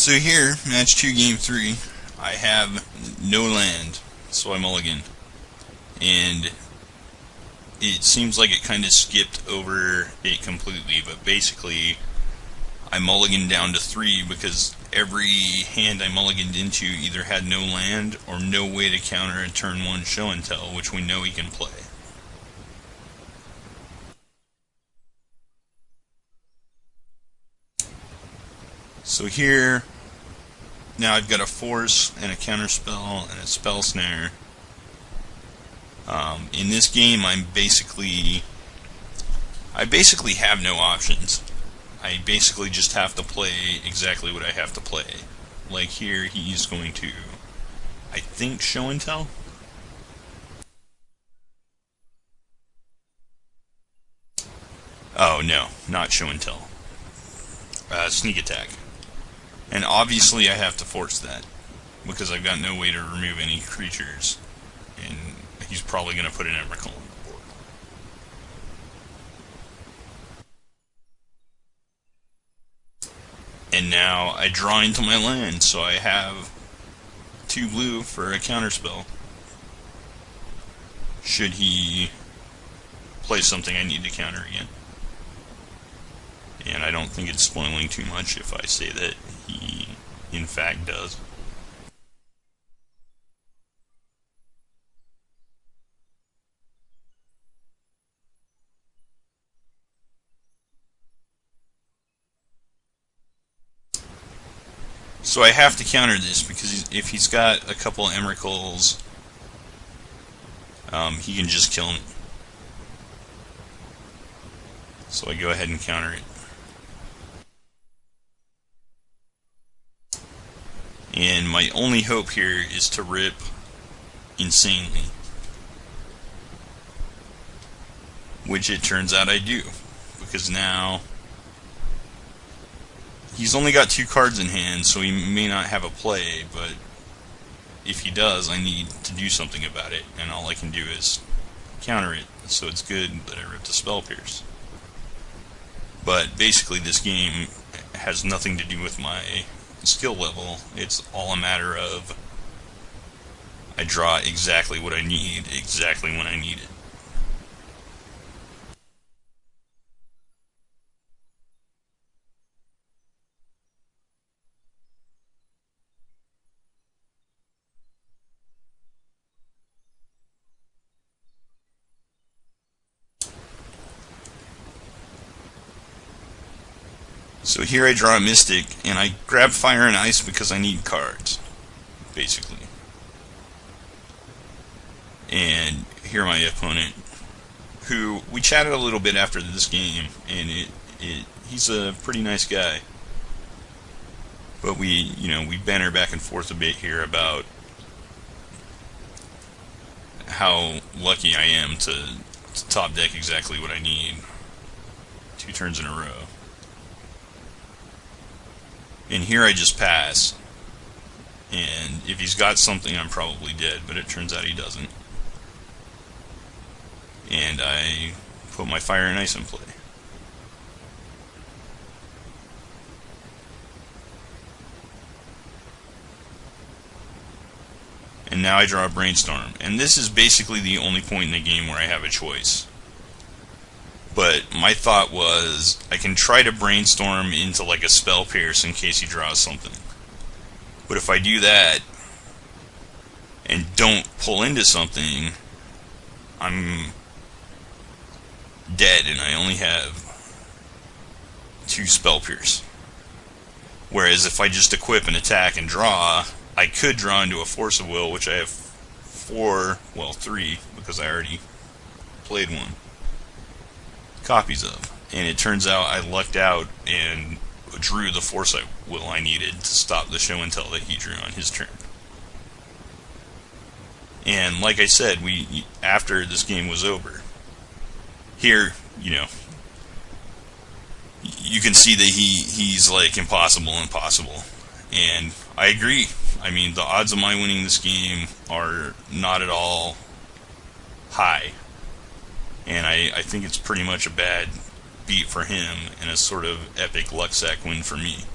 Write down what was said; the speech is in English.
So here, match 2, game 3, I have no land, so I mulligan. And it seems like it kind of skipped over it completely, but basically I mulliganed down to 3 because every hand I mulliganed into either had no land or no way to counter a turn 1 show and tell, which we know he can play. So here, now I've got a force and a counterspell and a spell snare. In this game, I basically have no options. I basically just have to play exactly what I have to play. Like here, he's going to, I think, show and tell. Oh no, not show and tell. Sneak attack. And obviously I have to force that, because I've got no way to remove any creatures, and he's probably going to put an Emrakul on the board. And now I draw into my land, so I have 2 blue for a counterspell. Should he play something I need to counter again. And I don't think it's spoiling too much if I say that he, in fact, does. So I have to counter this because if he's got a couple of Emrakuls, he can just kill me. So I go ahead and counter it. And my only hope here is to rip insanely, which it turns out I do, because now he's only got 2 cards in hand, so he may not have a play, but if he does, I need to do something about it, and all I can do is counter it, so it's good that I ripped a Spell Pierce. But basically this game has nothing to do with my skill level. It's all a matter of I draw exactly what I need, exactly when I need it. So here I draw a Mystic, and I grab Fire and Ice because I need cards, basically. And here my opponent, who we chatted a little bit after this game, and he's a pretty nice guy. But we banter back and forth a bit here about how lucky I am to top deck exactly what I need 2 turns in a row. And here I just pass, and if he's got something I'm probably dead, but it turns out he doesn't. And I put my Fire and Ice in play. And now I draw a Brainstorm, and this is basically the only point in the game where I have a choice. But my thought was, I can try to Brainstorm into like a Spell Pierce in case he draws something. But if I do that, and don't pull into something, I'm dead and I only have 2 Spell Pierce. Whereas if I just equip and attack and draw, I could draw into a Force of Will, which I have 3, because I already played 1. Copies of, and it turns out I lucked out and drew the Force Will I needed to stop the show and tell that he drew on his turn. And like I said, after this game was over, here, you can see that he's like impossible, and I agree. I mean, the odds of my winning this game are not at all high. And I think it's pretty much a bad beat for him and a sort of epic luck sack win for me.